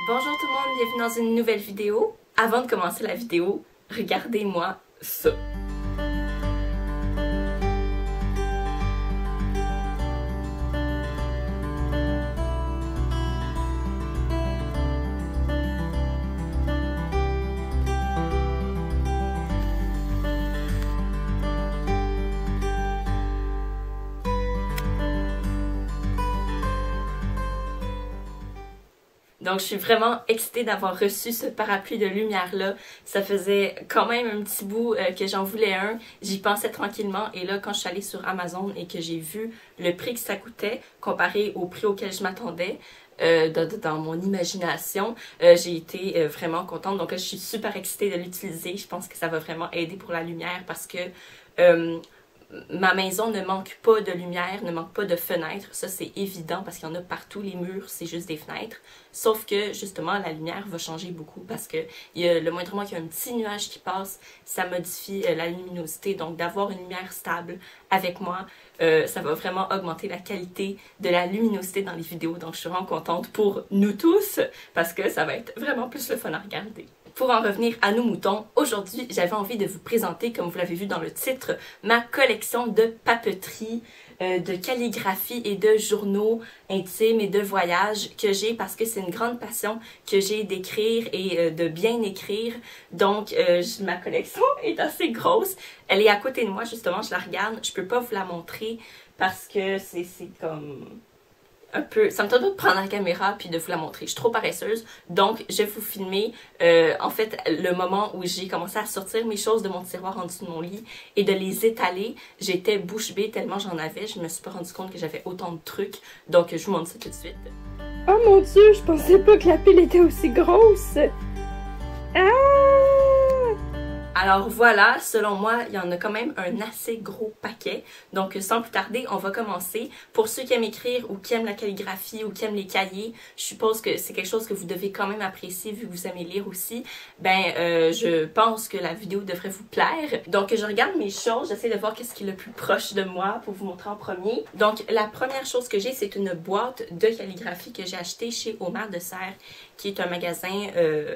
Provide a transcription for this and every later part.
Bonjour tout le monde, bienvenue dans une nouvelle vidéo. Avant de commencer la vidéo, regardez-moi ça. Donc je suis vraiment excitée d'avoir reçu ce parapluie de lumière-là. Ça faisait quand même un petit bout que j'en voulais un. J'y pensais tranquillement et là quand je suis allée sur Amazon et que j'ai vu le prix que ça coûtait comparé au prix auquel je m'attendais, dans mon imagination, j'ai été vraiment contente. Donc là, je suis super excitée de l'utiliser. Je pense que ça va vraiment aider pour la lumière parce que ma maison ne manque pas de lumière, ne manque pas de fenêtres. Ça, c'est évident parce qu'il y en a partout. Les murs, c'est juste des fenêtres. Sauf que, justement, la lumière va changer beaucoup parce que le moindrement qu'il y a un petit nuage qui passe, ça modifie la luminosité. Donc, d'avoir une lumière stable avec moi, ça va vraiment augmenter la qualité de la luminosité dans les vidéos. Donc, je suis vraiment contente pour nous tous parce que ça va être vraiment plus le fun à regarder. Pour en revenir à nos moutons, aujourd'hui, j'avais envie de vous présenter, comme vous l'avez vu dans le titre, ma collection de papeterie, de calligraphie et de journaux intimes et de voyages que j'ai parce que c'est une grande passion que j'ai d'écrire et de bien écrire. Donc, ma collection est assez grosse. Elle est à côté de moi, justement, je la regarde. Je peux pas vous la montrer parce que c'est comme un peu, ça me tente de prendre la caméra puis de vous la montrer. Je suis trop paresseuse, donc je vais vous filmer en fait le moment où j'ai commencé à sortir mes choses de mon tiroir en dessous de mon lit et de les étaler. J'étais bouche bée tellement j'en avais, je me suis pas rendu compte que j'avais autant de trucs, donc je vous montre ça tout de suite. Oh mon dieu, je pensais pas que la pile était aussi grosse! Ah! Alors voilà, selon moi, il y en a quand même un assez gros paquet. Donc sans plus tarder, on va commencer. Pour ceux qui aiment écrire ou qui aiment la calligraphie ou qui aiment les cahiers, je suppose que c'est quelque chose que vous devez quand même apprécier vu que vous aimez lire aussi. Je pense que la vidéo devrait vous plaire. Donc je regarde mes choses, j'essaie de voir qu'est-ce qui est le plus proche de moi pour vous montrer en premier. Donc la première chose que j'ai, c'est une boîte de calligraphie que j'ai achetée chez Omar de Serre, qui est un magasin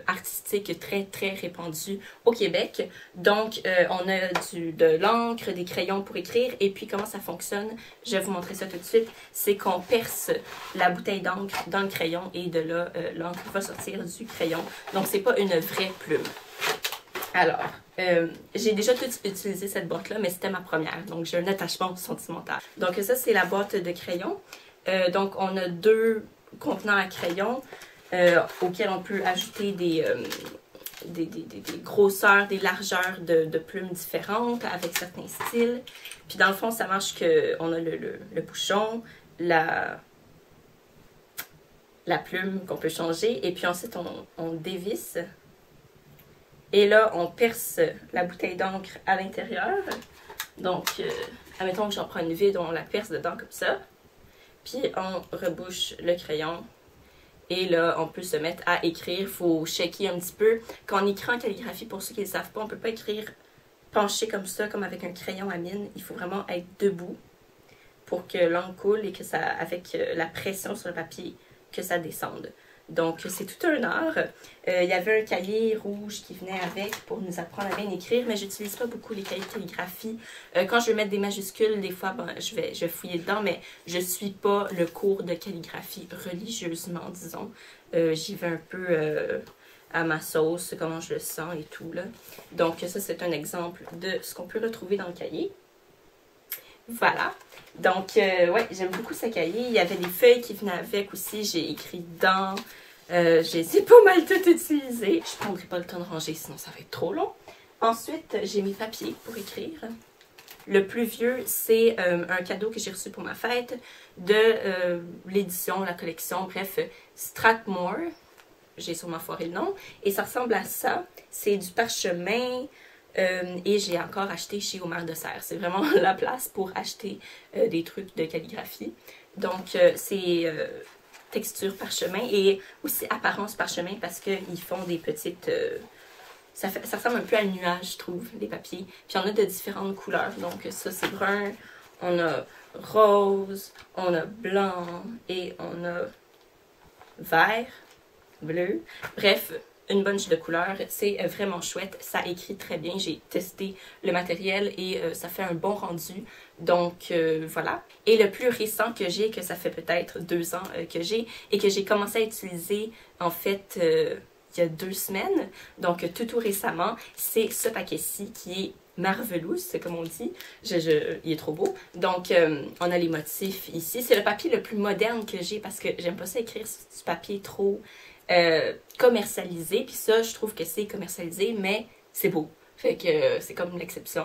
artistique très répandu au Québec. Donc, on a de l'encre, des crayons pour écrire. Et puis, comment ça fonctionne? Je vais vous montrer ça tout de suite. C'est qu'on perce la bouteille d'encre dans le crayon et de là, l'encre va sortir du crayon. Donc, c'est pas une vraie plume. Alors, j'ai déjà tout utilisé cette boîte-là, mais c'était ma première. Donc, j'ai un attachement sentimental. Donc, ça, c'est la boîte de crayons. Donc, on a deux contenants à crayons auxquels on peut ajouter des grosseurs, des largeurs de plumes différentes avec certains styles. Puis dans le fond, ça marche qu'on a le bouchon, la plume qu'on peut changer. Et puis ensuite, on dévisse. Et là, on perce la bouteille d'encre à l'intérieur. Donc, admettons que j'en prends une vide, on la perce dedans comme ça. Puis on rebouche le crayon. Et là, on peut se mettre à écrire. Il faut checker un petit peu. Quand on écrit en calligraphie, pour ceux qui ne le savent pas, on ne peut pas écrire penché comme ça, comme avec un crayon à mine. Il faut vraiment être debout pour que l'encre coule et que ça, avec la pression sur le papier, que ça descende. Donc, c'est tout un art. Il y avait un cahier rouge qui venait avec pour nous apprendre à bien écrire, mais j'utilise pas beaucoup les cahiers de calligraphie. Quand je veux mettre des majuscules, des fois, je vais fouiller dedans, mais je suis pas le cours de calligraphie religieusement, disons. J'y vais un peu à ma sauce, comment je le sens et tout, là. Donc, ça, c'est un exemple de ce qu'on peut retrouver dans le cahier. Voilà. Donc, ouais, j'aime beaucoup ce cahier. Il y avait des feuilles qui venaient avec aussi. J'ai écrit dedans. J'ai pas mal tout utilisé. Je prendrai pas le temps de ranger, sinon ça va être trop long. Ensuite, j'ai mes papiers pour écrire. Le plus vieux, c'est un cadeau que j'ai reçu pour ma fête de l'édition, la collection, bref, Strathmore. J'ai sûrement foiré le nom. Et ça ressemble à ça. C'est du parchemin. Et j'ai encore acheté chez Omar de Serre. C'est vraiment la place pour acheter des trucs de calligraphie. Donc, c'est texture parchemin et aussi apparence parchemin parce qu'ils font des petites... ça ressemble un peu à un nuage, je trouve, les papiers. Puis, on a de différentes couleurs. Donc, ça, c'est brun. On a rose, on a blanc et on a vert. bleu. Bref, une bunch de couleurs. C'est vraiment chouette. Ça écrit très bien. J'ai testé le matériel et ça fait un bon rendu. Donc voilà. Et le plus récent que j'ai, que ça fait peut-être 2 ans que j'ai, et que j'ai commencé à utiliser en fait il y a 2 semaines, donc tout récemment, c'est ce paquet-ci qui est Marvelous, comme on dit. Il est trop beau. Donc, on a les motifs ici. C'est le papier le plus moderne que j'ai parce que j'aime pas ça écrire sur du papier trop commercialisé. Puis ça, je trouve que c'est commercialisé, mais c'est beau. Fait que c'est comme l'exception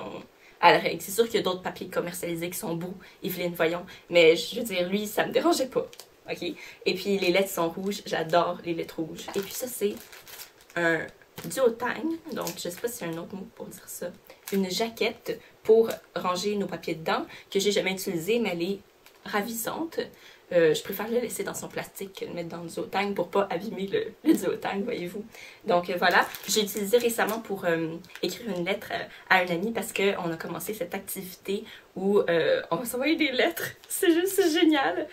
à la règle. C'est sûr qu'il y a d'autres papiers commercialisés qui sont beaux, Evelyne, voyons. Mais je veux dire, lui, ça me dérangeait pas. OK? Et puis, les lettres sont rouges. J'adore les lettres rouges. Et puis ça, c'est un duotang. Donc, je sais pas s'il y a un autre mot pour dire ça. Une jaquette pour ranger nos papiers dedans, que j'ai jamais utilisée, mais elle est ravissante. Je préfère le laisser dans son plastique que le mettre dans le duotang pour pas abîmer le duotang, voyez-vous. Donc voilà, j'ai utilisé récemment pour écrire une lettre à un ami parce qu'on a commencé cette activité où on va s'envoyer des lettres. C'est juste génial.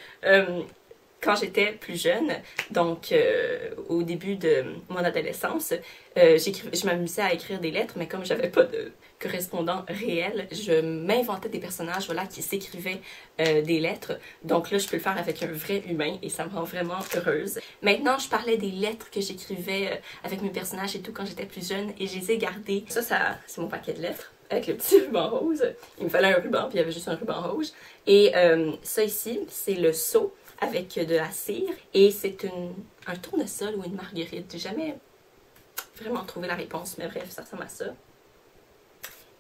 Quand j'étais plus jeune, donc au début de mon adolescence, je m'amusais à écrire des lettres, mais comme j'avais pas de correspondant réel, je m'inventais des personnages voilà, qui s'écrivaient des lettres. Donc là, je peux le faire avec un vrai humain et ça me rend vraiment heureuse. Maintenant, je parlais des lettres que j'écrivais avec mes personnages et tout quand j'étais plus jeune et je les ai gardées. Ça c'est mon paquet de lettres avec le petit ruban rose. Il me fallait un ruban, puis il y avait juste un ruban rouge. Et ça ici, c'est le seau avec de la cire et c'est un tournesol ou une marguerite. J'ai jamais vraiment trouvé la réponse, mais bref, ça ressemble à ça.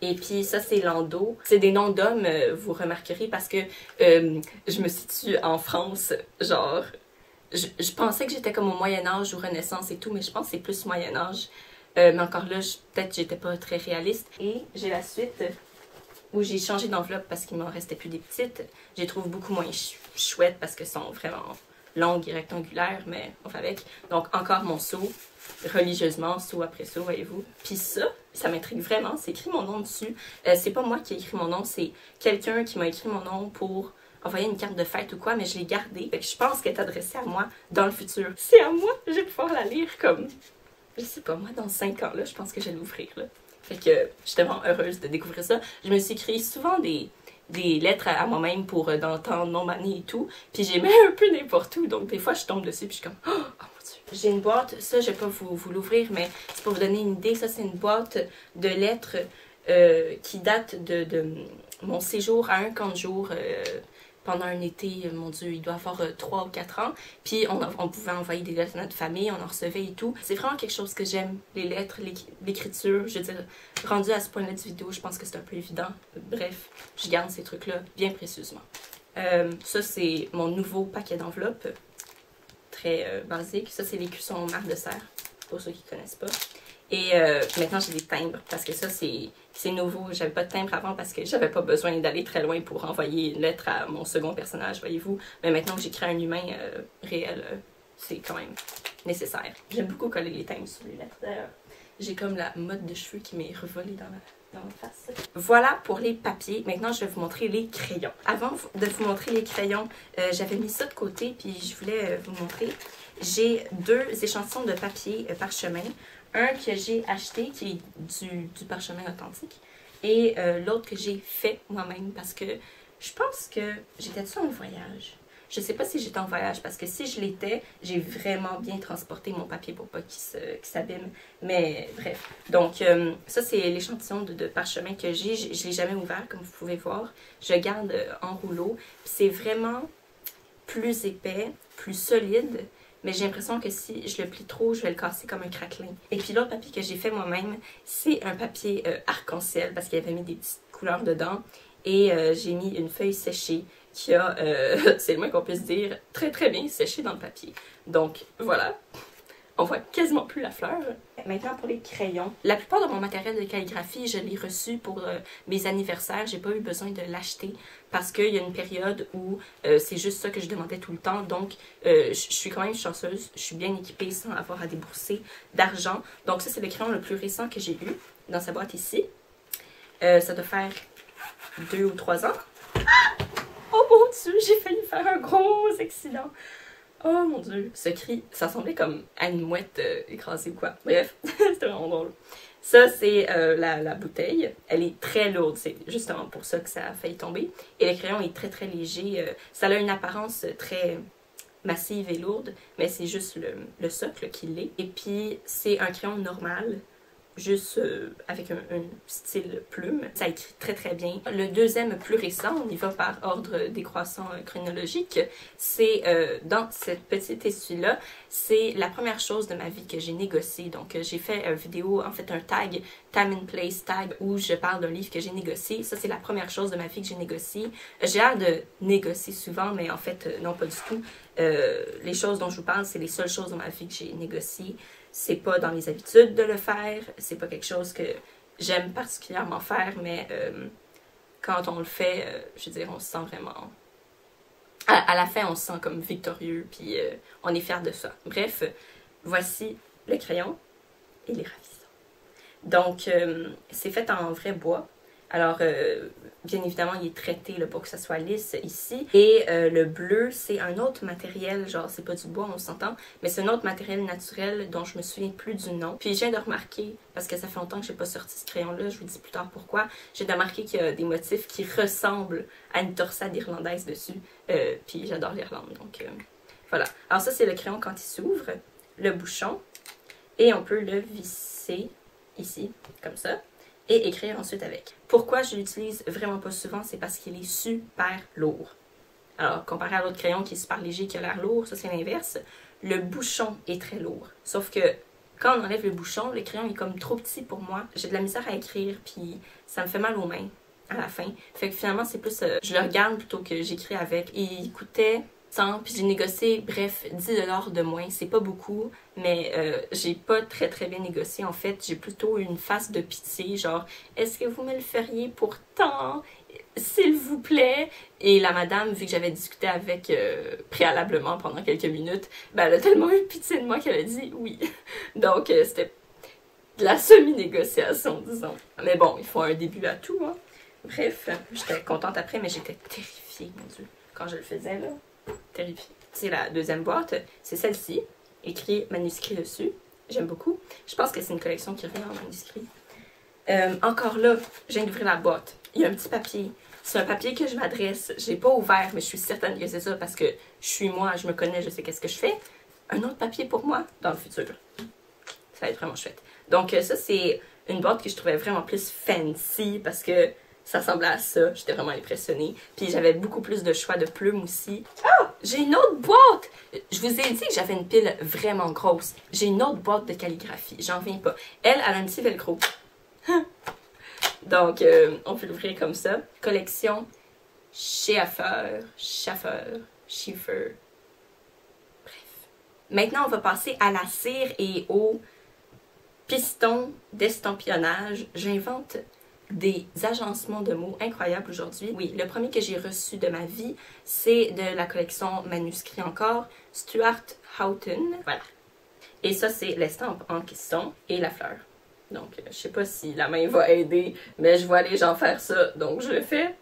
Et puis ça, c'est l'endos. C'est des noms d'hommes, vous remarquerez, parce que je me situe en France, genre... Je pensais que j'étais comme au Moyen-Âge ou Renaissance et tout, mais je pense que c'est plus Moyen-Âge. Mais encore là, peut-être que j'étais pas très réaliste. Et j'ai la suite où j'ai changé d'enveloppe parce qu'il m'en restait plus des petites. Je les trouve beaucoup moins chouettes parce qu'elles sont vraiment longues et rectangulaires, mais on fait avec. Donc encore mon seau, religieusement, seau après seau, voyez-vous. Puis ça m'intrigue vraiment, c'est écrit mon nom dessus. C'est pas moi qui ai écrit mon nom, c'est quelqu'un qui m'a écrit mon nom pour envoyer une carte de fête ou quoi, mais je l'ai gardée. Fait que je pense qu'elle est adressée à moi dans le futur. C'est à moi, je vais pouvoir la lire comme... Je sais pas, moi, dans 5 ans, là, je pense que je vais l'ouvrir, là. Fait que j'étais vraiment heureuse de découvrir ça. Je me suis écrit souvent des lettres à moi-même pour dans le temps non banni et tout. Puis j'ai mis un peu n'importe où. Donc des fois, je tombe dessus puis je suis comme « Oh mon Dieu! » J'ai une boîte, ça, je vais pas vous l'ouvrir, mais c'est pour vous donner une idée. Ça, c'est une boîte de lettres qui date de mon séjour à un camp de jour pendant un été, mon Dieu, il doit avoir 3 ou 4 ans. Puis on pouvait envoyer des lettres à notre famille, on en recevait et tout. C'est vraiment quelque chose que j'aime, les lettres, l'écriture. Je veux dire, rendu à ce point-là de vidéo, je pense que c'est un peu évident. Bref, je garde ces trucs-là bien précieusement. Ça, c'est mon nouveau paquet d'enveloppes. Très basique. Ça, c'est l'écusson marque de serre, pour ceux qui ne connaissent pas. Et maintenant, j'ai des timbres parce que ça, c'est nouveau. J'avais pas de timbre avant parce que j'avais pas besoin d'aller très loin pour envoyer une lettre à mon second personnage, voyez-vous. Mais maintenant que j'écris un humain réel, c'est quand même nécessaire. J'aime beaucoup coller les timbres sur les lettres. D'ailleurs, j'ai comme la mode de cheveux qui m'est revolée dans la face. Voilà pour les papiers. Maintenant, je vais vous montrer les crayons. Avant de vous montrer les crayons, j'avais mis ça de côté puis je voulais vous montrer. J'ai 2 échantillons de papier parchemin. Un que j'ai acheté qui est du parchemin authentique et l'autre que j'ai fait moi-même parce que je pense que j'étais-tu en voyage? Je sais pas si j'étais en voyage parce que si je l'étais, j'ai vraiment bien transporté mon papier pour pas qu'il s'abîme. Mais bref. Donc ça c'est l'échantillon de parchemin que j'ai. Je l'ai jamais ouvert comme vous pouvez voir. Je le garde en rouleau. C'est vraiment plus épais, plus solide. Mais j'ai l'impression que si je le plie trop, je vais le casser comme un craquelin. Et puis l'autre papier que j'ai fait moi-même, c'est un papier arc-en-ciel parce qu'il avait mis des petites couleurs dedans. Et j'ai mis une feuille séchée qui a, c'est le moins qu'on puisse dire, très très bien séché dans le papier. Donc voilà, on voit quasiment plus la fleur. Maintenant pour les crayons. La plupart de mon matériel de calligraphie, je l'ai reçu pour mes anniversaires. J'ai pas eu besoin de l'acheter parce qu'il y a une période où c'est juste ça que je demandais tout le temps. Donc je suis quand même chanceuse. Je suis bien équipée sans avoir à débourser d'argent. Donc ça c'est le crayon le plus récent que j'ai eu dans sa boîte ici. Ça doit faire 2 ou 3 ans. Ah! Oh mon Dieu, j'ai failli faire un gros accident. Oh mon dieu, ce cri, ça semblait comme à une mouette écrasée ou quoi. Bref, c'était vraiment drôle. Ça, c'est la bouteille. Elle est très lourde, c'est justement pour ça que ça a failli tomber. Et le crayon est très très léger. Ça a une apparence très massive et lourde, mais c'est juste le socle qui l'est. Et puis, c'est un crayon normal, juste avec un style plume. Ça écrit très très bien. Le deuxième plus récent, on y va par ordre décroissant chronologique, c'est dans cette petite essuie-là, c'est la première chose de ma vie que j'ai négociée. Donc j'ai fait une vidéo, en fait un tag, Time and Place tag, où je parle d'un livre que j'ai négocié. Ça c'est la première chose de ma vie que j'ai négociée. J'ai l'air de négocier souvent, mais en fait non pas du tout. Les choses dont je vous parle, c'est les seules choses dans ma vie que j'ai négociées. C'est pas dans mes habitudes de le faire, c'est pas quelque chose que j'aime particulièrement faire, mais quand on le fait, je veux dire, on se sent vraiment... À la fin, on se sent comme victorieux, puis on est fier de ça. Bref, voici le crayon, il est ravissant. Donc, c'est fait en vrai bois. Alors, bien évidemment, il est traité là, pour que ça soit lisse ici. Et le bleu, c'est un autre matériel, genre c'est pas du bois, on s'entend, mais c'est un autre matériel naturel dont je me souviens plus du nom. Puis je viens de remarquer, parce que ça fait longtemps que j'ai pas sorti ce crayon-là, je vous dis plus tard pourquoi, j'ai de remarquer qu'il y a des motifs qui ressemblent à une torsade irlandaise dessus. Puis j'adore l'Irlande, donc voilà. Alors ça, c'est le crayon quand il s'ouvre, le bouchon, et on peut le visser ici, comme ça, et écrire ensuite avec. Pourquoi je l'utilise vraiment pas souvent, c'est parce qu'il est super lourd. Alors, comparé à l'autre crayon qui est super léger, qui a l'air lourd, ça c'est l'inverse. Le bouchon est très lourd. Sauf que quand on enlève le bouchon, le crayon est comme trop petit pour moi. J'ai de la misère à écrire, puis ça me fait mal aux mains à la fin. Fait que finalement, c'est plus, je le regarde plutôt que j'écris avec. Et il coûtait 100, puis j'ai négocié, bref, 10$ de moins. C'est pas beaucoup, mais j'ai pas très très bien négocié. En fait, j'ai plutôt une face de pitié, genre, est-ce que vous me le feriez pour tant? S'il vous plaît. Et la madame, vu que j'avais discuté avec préalablement pendant quelques minutes, ben elle a tellement eu pitié de moi qu'elle a dit oui. Donc, c'était de la semi-négociation, disons. Mais bon, il faut un début à tout, hein. Bref, j'étais contente après, mais j'étais terrifiée, mon Dieu, quand je le faisais, là. Terrifiée. C'est la deuxième boîte, c'est celle-ci, écrit manuscrit dessus. J'aime beaucoup. Je pense que c'est une collection qui revient en manuscrit. Encore là, je viens d'ouvrir la boîte. Il y a un petit papier. C'est un papier que je m'adresse. Je l'ai pas ouvert, mais je suis certaine que c'est ça parce que je suis moi, je me connais, je sais qu'est-ce que je fais. Un autre papier pour moi dans le futur. Ça va être vraiment chouette. Donc ça, c'est une boîte que je trouvais vraiment plus fancy parce que ça ressemblait à ça. J'étais vraiment impressionnée. Puis j'avais beaucoup plus de choix de plumes aussi. Ah! J'ai une autre boîte! Je vous ai dit que j'avais une pile vraiment grosse. J'ai une autre boîte de calligraphie. J'en reviens pas. Elle a un petit velcro. Donc, on peut l'ouvrir comme ça. Collection Scheffer. Bref. Maintenant, on va passer à la cire et au piston d'estampillonnage. J'invente des agencements de mots incroyables aujourd'hui. Oui, le premier que j'ai reçu de ma vie, c'est de la collection manuscrit encore, Stuart Houghton. Voilà. Et ça, c'est l'estampe en question et la fleur. Donc, je sais pas si la main va aider, mais je vois les gens faire ça, donc je le fais.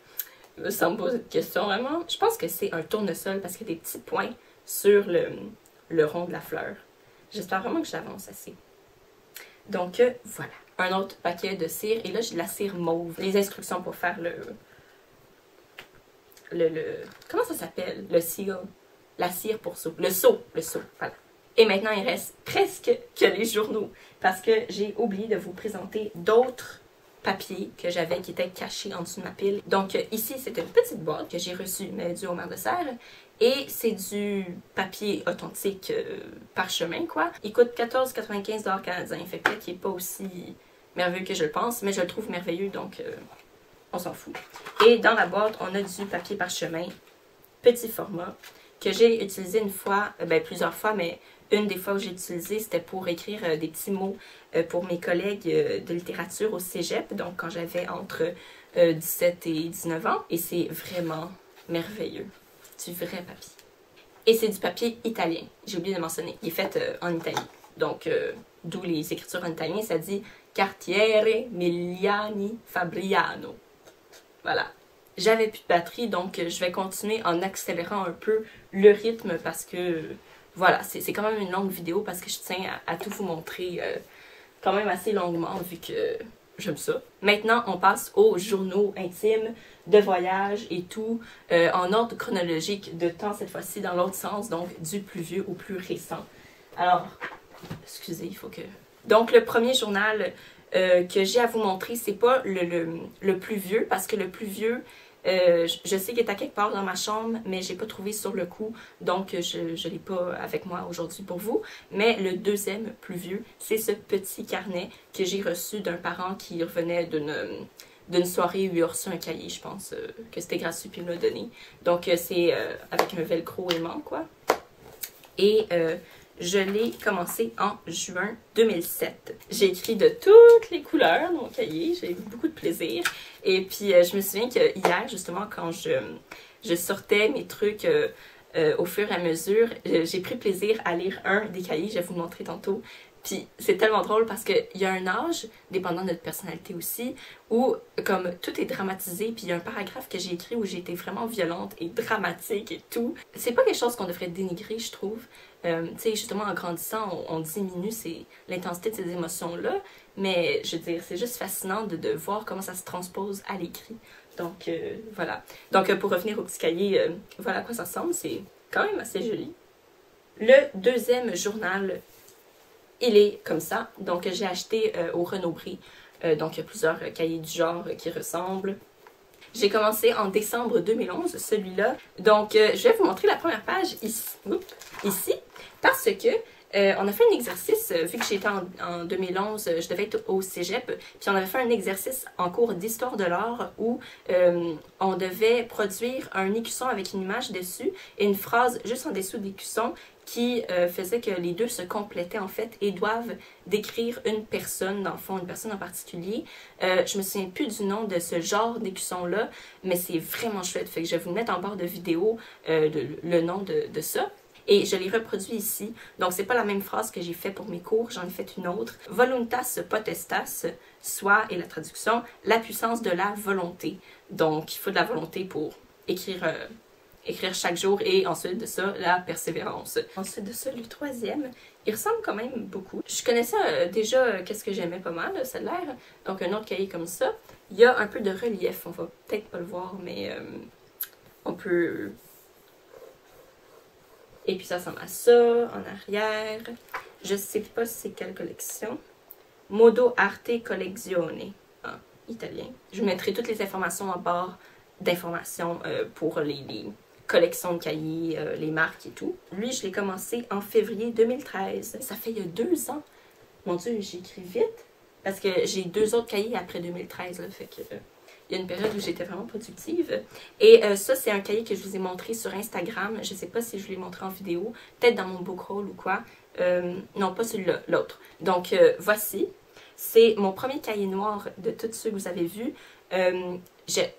Sans me poser de questions, vraiment. Je pense que c'est un tournesol parce qu'il y a des petits points sur le rond de la fleur. J'espère vraiment que j'avance assez. Donc, voilà. Un autre paquet de cire. Et là, j'ai de la cire mauve. Les instructions pour faire comment ça s'appelle? Le seal. La cire pour seau. Le seau. Voilà. Et maintenant, il reste presque que les journaux. Parce que j'ai oublié de vous présenter d'autres papiers que j'avais qui étaient cachés en dessous de ma pile. Donc, ici, c'est une petite boîte que j'ai reçue, mais du Homer de Serre. Et c'est du papier authentique parchemin, quoi. Il coûte 14,95$ canadiens. Fait que peut-être qu'il n'est pas aussi merveilleux que je le pense, mais je le trouve merveilleux, donc on s'en fout. Et dans la boîte, on a du papier parchemin, petit format, que j'ai utilisé une fois, plusieurs fois, mais une des fois où j'ai utilisé, c'était pour écrire des petits mots pour mes collègues de littérature au cégep, donc quand j'avais entre 17 et 19 ans. Et c'est vraiment merveilleux. Du vrai papier. Et c'est du papier italien. J'ai oublié de mentionner. Il est fait en Italie. Donc, d'où les écritures en italien, ça dit Cartiere Miliani Fabriano. Voilà. J'avais plus de batterie, donc je vais continuer en accélérant un peu le rythme parce que voilà, c'est quand même une longue vidéo parce que je tiens à tout vous montrer quand même assez longuement vu que j'aime ça. Maintenant, on passe aux journaux intimes de voyage et tout en ordre chronologique de temps cette fois-ci dans l'autre sens, donc du plus vieux au plus récent. Alors, excusez, il faut que... Donc, le premier journal que j'ai à vous montrer, c'est pas le plus vieux parce que le plus vieux... je sais qu'il est à quelque part dans ma chambre, mais j'ai pas trouvé sur le coup, donc je l'ai pas avec moi aujourd'hui pour vous. Mais le deuxième plus vieux, c'est ce petit carnet que j'ai reçu d'un parent qui revenait d'une soirée où il a reçu un cahier, je pense que c'était gratuit puis il me l'a donné. Donc c'est avec un velcro aimant, quoi. Et je l'ai commencé en juin 2007. J'ai écrit de toutes les couleurs dans mon cahier, j'ai eu beaucoup de plaisir. Et puis je me souviens que hier, justement, quand je sortais mes trucs au fur et à mesure, j'ai pris plaisir à lire un des cahiers, je vais vous le montrer tantôt. Puis c'est tellement drôle parce qu'il y a un âge, dépendant de notre personnalité aussi, où comme tout est dramatisé, puis il y a un paragraphe que j'ai écrit où j'ai été vraiment violente et dramatique et tout. C'est pas quelque chose qu'on devrait dénigrer, je trouve. Tu sais, justement, en grandissant, on diminue l'intensité de ces émotions-là, mais je veux dire, c'est juste fascinant de voir comment ça se transpose à l'écrit. Donc, voilà. Donc, pour revenir au petit cahier, voilà à quoi ça ressemble, c'est quand même assez joli. Le deuxième journal, il est comme ça. Donc, j'ai acheté au Renaud-Bré. Donc, il y a plusieurs cahiers du genre qui ressemblent. J'ai commencé en décembre 2011, celui-là. Donc, je vais vous montrer la première page ici parce que on a fait un exercice, vu que j'étais en 2011, je devais être au cégep, puis on avait fait un exercice en cours d'histoire de l'art où on devait produire un écusson avec une image dessus et une phrase juste en dessous de l'écusson qui faisait que les deux se complétaient en fait et doivent décrire une personne, dans le fond, une personne en particulier. Je me souviens plus du nom de ce genre d'écusson-là, mais c'est vraiment chouette. Fait que je vais vous mettre en barre de vidéo le nom de ça. Et je l'ai reproduit ici. Donc, c'est pas la même phrase que j'ai fait pour mes cours, j'en ai fait une autre. Voluntas potestas, soit, et la traduction, la puissance de la volonté. Donc, il faut de la volonté pour écrire chaque jour et ensuite de ça, la persévérance. Ensuite de ça, le troisième, il ressemble quand même beaucoup. Je connaissais déjà qu'est-ce que j'aimais pas mal, ça a l'air. Donc, un autre cahier comme ça. Il y a un peu de relief, on va peut-être pas le voir, mais on peut... Et puis ça ressemble à ça, en arrière. Je sais pas si c'est quelle collection. Modo Arte Collezione, en italien. Je vous mettrai toutes les informations en barre d'informations pour les collections de cahiers, les marques et tout. Lui, je l'ai commencé en février 2013. Ça fait il y a 2 ans. Mon Dieu, j'écris vite. Parce que j'ai 2 autres cahiers après 2013, là, fait que... Il y a une période où j'étais vraiment productive. Et ça, c'est un cahier que je vous ai montré sur Instagram. Je ne sais pas si je vous l'ai montré en vidéo. Peut-être dans mon book haul ou quoi. Non, pas celui-là, l'autre. Donc, voici. C'est mon premier cahier noir de tous ceux que vous avez vus.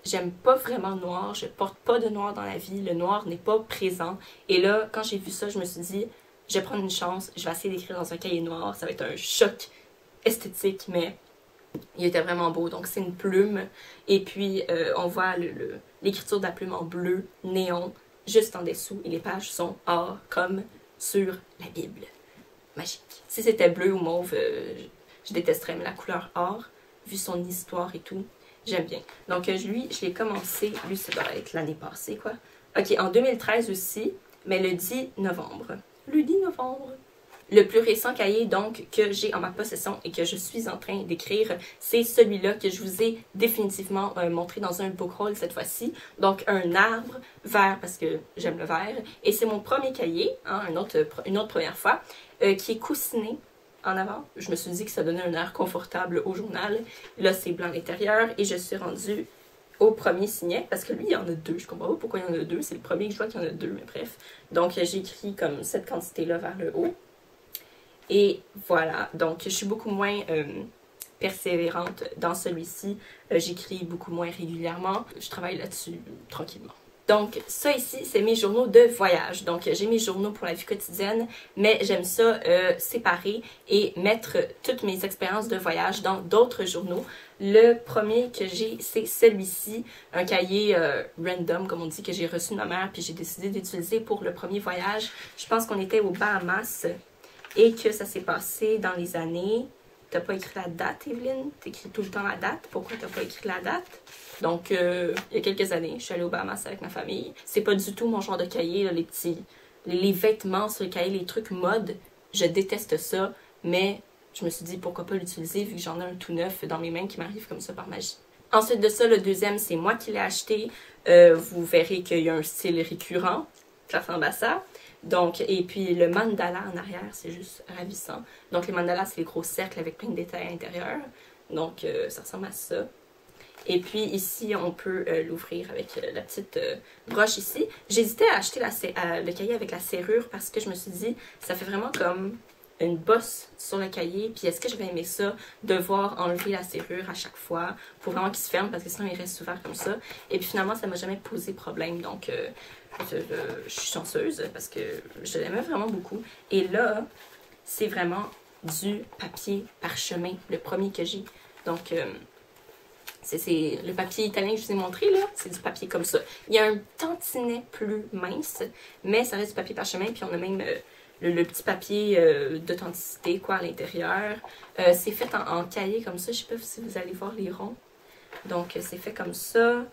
J'aime pas vraiment le noir. Je porte pas de noir dans la vie. Le noir n'est pas présent. Et là, quand j'ai vu ça, je me suis dit, je vais prendre une chance. Je vais essayer d'écrire dans un cahier noir. Ça va être un choc esthétique, mais... il était vraiment beau, donc c'est une plume. Et puis, on voit l'écriture de la plume en bleu, néon, juste en dessous. Et les pages sont or, comme sur la Bible. Magique. Si c'était bleu ou mauve, je détesterais, mais la couleur or, vu son histoire et tout, j'aime bien. Donc, lui, je l'ai commencé, lui, ça doit être l'année passée, quoi. Ok, en 2013 aussi, mais le 10 novembre. Le 10 novembre. Le plus récent cahier, donc, que j'ai en ma possession et que je suis en train d'écrire, c'est celui-là que je vous ai définitivement montré dans un book haul cette fois-ci. Donc, un arbre vert, parce que j'aime le vert. Et c'est mon premier cahier, hein, une autre première fois, qui est coussiné en avant. Je me suis dit que ça donnait un air confortable au journal. Là, c'est blanc à l'intérieur et je suis rendue au premier signet, parce que lui, il y en a 2. Je comprends pas pourquoi il y en a 2. C'est le premier que je vois qu'il y en a 2, mais bref. Donc, j'ai écrit comme cette quantité-là vers le haut. Et voilà, donc je suis beaucoup moins persévérante dans celui-ci. J'écris beaucoup moins régulièrement. Je travaille là-dessus tranquillement. Donc ça ici, c'est mes journaux de voyage. Donc j'ai mes journaux pour la vie quotidienne, mais j'aime ça séparer et mettre toutes mes expériences de voyage dans d'autres journaux. Le premier que j'ai, c'est celui-ci, un cahier random, comme on dit, que j'ai reçu de ma mère, puis j'ai décidé d'utiliser pour le premier voyage. Je pense qu'on était aux Bahamas et que ça s'est passé dans les années... T'as pas écrit la date, Evelyne? T'écris tout le temps la date. Pourquoi t'as pas écrit la date? Donc, il y a quelques années, je suis allée aux Bahamas avec ma famille. C'est pas du tout mon genre de cahier, là, les petits... Les vêtements sur le cahier, les trucs mode. Je déteste ça, mais je me suis dit pourquoi pas l'utiliser vu que j'en ai un tout neuf dans mes mains qui m'arrive comme ça par magie. Ensuite de ça, le deuxième, c'est moi qui l'ai acheté. Vous verrez qu'il y a un style récurrent. Ça ressemble à ça. Donc, et puis le mandala en arrière, c'est juste ravissant. Donc les mandalas, c'est les gros cercles avec plein de détails à l'intérieur. Donc ça ressemble à ça. Et puis ici, on peut l'ouvrir avec la petite broche ici. J'hésitais à acheter le cahier avec la serrure parce que je me suis dit, ça fait vraiment comme une bosse sur le cahier. Puis est-ce que je vais aimer ça, devoir enlever la serrure à chaque fois pour vraiment qu'il se ferme parce que sinon il reste ouvert comme ça. Et puis finalement, ça m'a jamais posé problème. Donc je suis chanceuse parce que je l'aimais vraiment beaucoup. Et là, c'est vraiment du papier parchemin, le premier que j'ai. Donc, c'est le papier italien que je vous ai montré, là. C'est du papier comme ça. Il y a un tantinet plus mince, mais ça reste du papier parchemin. Puis on a même le petit papier d'authenticité, quoi, à l'intérieur. C'est fait en cahier comme ça. Je sais pas si vous allez voir les ronds. Donc, c'est fait comme ça.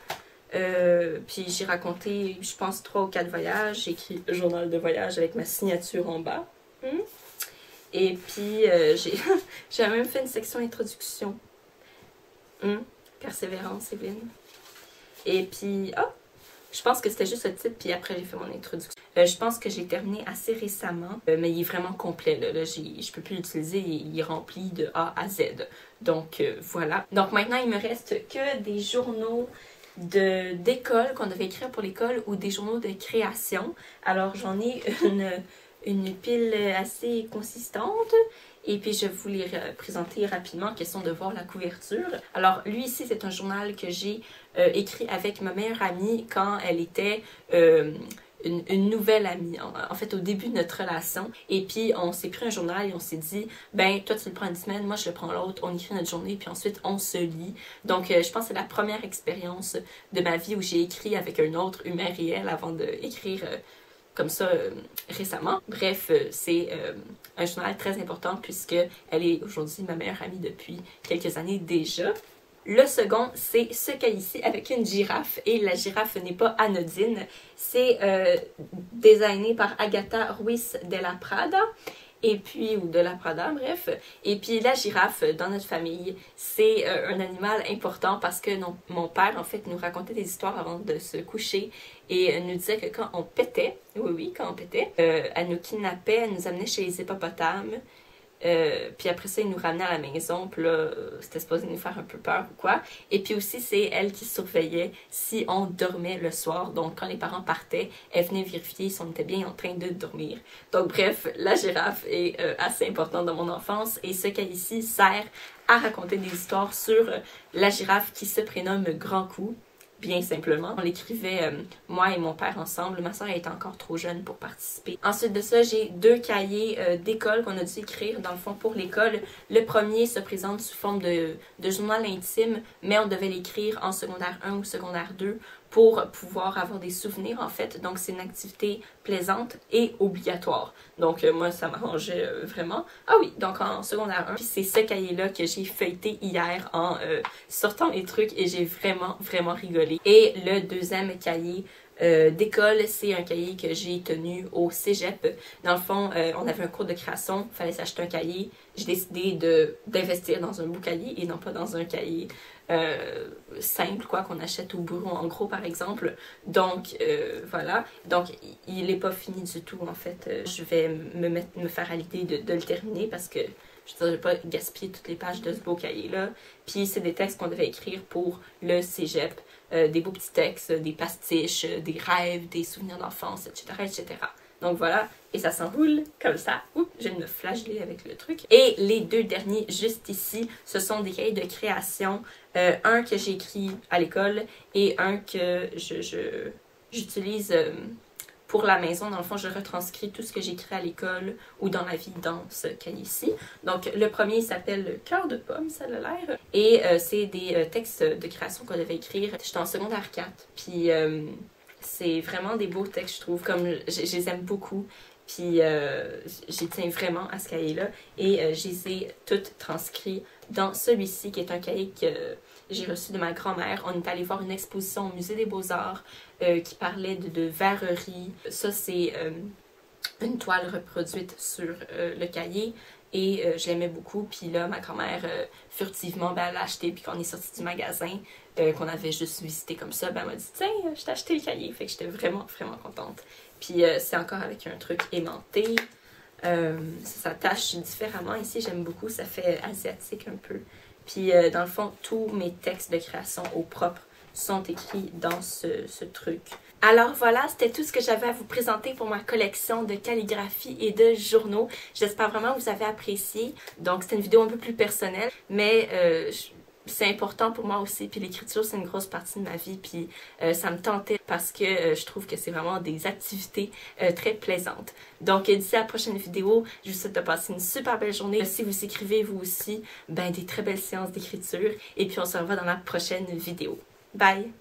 Puis j'ai raconté, je pense, 3 ou 4 voyages. J'ai écrit journal de voyage avec ma signature en bas. Et puis j'ai même fait une section introduction. Persévérance, Evelyne. Et puis, je pense que c'était juste le titre, puis après j'ai fait mon introduction. Je pense que j'ai terminé assez récemment, mais il est vraiment complet. Là, je peux plus l'utiliser, il est rempli de A à Z. Donc voilà. Donc maintenant, il me reste que des journaux d'école qu'on devait écrire pour l'école ou des journaux de création. Alors j'en ai une pile assez consistante et puis je vais vous les présenter rapidement, question de voir la couverture. Alors lui ici c'est un journal que j'ai écrit avec ma meilleure amie quand elle était une nouvelle amie, en fait au début de notre relation. Et puis on s'est pris un journal et on s'est dit, ben toi tu le prends une semaine, moi je le prends l'autre, on écrit notre journée puis ensuite on se lit. Donc je pense que c'est la première expérience de ma vie où j'ai écrit avec un autre humain réel avant d'écrire comme ça récemment. Bref, c'est un journal très important puisque elle est aujourd'hui ma meilleure amie depuis quelques années déjà. Le second, c'est ce qu'il y a ici avec une girafe. Et la girafe n'est pas anodine. C'est designé par Agatha Ruiz de la Prada. Et puis, ou de la Prada, bref. Et puis la girafe, dans notre famille, c'est un animal important parce que mon père, en fait, nous racontait des histoires avant de se coucher et nous disait que quand on pétait, oui, quand on pétait, elle nous kidnappait, elle nous amenait chez les hippopotames. Puis après ça, il nous ramenait à la maison, puis là, c'était supposé nous faire un peu peur ou quoi. Et puis aussi, c'est elle qui surveillait si on dormait le soir. Donc, quand les parents partaient, elle venait vérifier si on était bien en train de dormir. Donc, bref, la girafe est assez importante dans mon enfance. Et ce qu'elle ici sert à raconter des histoires sur la girafe qui se prénomme Grand Cou. Bien simplement. On l'écrivait moi et mon père ensemble. Ma soeur était encore trop jeune pour participer. Ensuite de ça, j'ai 2 cahiers d'école qu'on a dû écrire dans le fond pour l'école. Le premier se présente sous forme de journal intime, mais on devait l'écrire en secondaire 1 ou secondaire 2 pour pouvoir avoir des souvenirs en fait. Donc c'est une activité plaisante et obligatoire. Donc moi ça m'arrangeait vraiment. Ah oui, donc en secondaire 1. Puis c'est ce cahier-là que j'ai feuilleté hier en sortant les trucs et j'ai vraiment rigolé. Et le deuxième cahier d'école, c'est un cahier que j'ai tenu au cégep. Dans le fond, on avait un cours de création, il fallait s'acheter un cahier. J'ai décidé d'investir dans un beau cahier et non pas dans un cahier simple, quoi, qu'on achète au bureau en gros, par exemple. Donc, voilà. Donc, il n'est pas fini du tout, en fait. Je vais me faire à l'idée de le terminer parce que je ne vais pas gaspiller toutes les pages de ce beau cahier-là. Puis, c'est des textes qu'on devait écrire pour le cégep. Des beaux petits textes, des pastiches, des rêves, des souvenirs d'enfance, etc., etc. Donc voilà, et ça s'enroule comme ça. Oups, je viens de me flageller avec le truc. Et les 2 derniers, juste ici, ce sont des cahiers de création. Un que j'ai écrit à l'école et un que j'utilise pour la maison. Dans le fond, je retranscris tout ce que j'écris à l'école ou dans la vie dans ce cahier-ci. Donc, le premier s'appelle Cœur de pomme, ça a l'air. Et c'est des textes de création qu'on devait écrire. J'étais en secondaire 4. Puis, c'est vraiment des beaux textes, je trouve. Comme je les aime beaucoup. Puis, j'y tiens vraiment à ce cahier-là. Et je les ai toutes transcrits dans celui-ci, qui est un cahier que j'ai reçu de ma grand-mère. On est allé voir une exposition au Musée des Beaux-Arts qui parlait de verrerie. Ça, c'est une toile reproduite sur le cahier et je l'aimais beaucoup. Puis là, ma grand-mère, furtivement, ben, elle l'a acheté. Puis quand on est sorti du magasin, qu'on avait juste visité comme ça, ben, elle m'a dit « Tiens, je t'ai acheté le cahier. » Fait que j'étais vraiment, vraiment contente. Puis c'est encore avec un truc aimanté. Ça s'attache différemment. Ici, j'aime beaucoup. Ça fait asiatique un peu. Puis, dans le fond, tous mes textes de création au propre sont écrits dans ce truc. Alors voilà, c'était tout ce que j'avais à vous présenter pour ma collection de calligraphie et de journaux. J'espère vraiment que vous avez apprécié. Donc, c'était une vidéo un peu plus personnelle, mais c'est important pour moi aussi. Puis l'écriture, c'est une grosse partie de ma vie. Puis ça me tentait parce que je trouve que c'est vraiment des activités très plaisantes. Donc d'ici à la prochaine vidéo, je vous souhaite de passer une super belle journée. Si vous écrivez vous aussi, ben des très belles séances d'écriture. Et puis on se revoit dans la prochaine vidéo. Bye!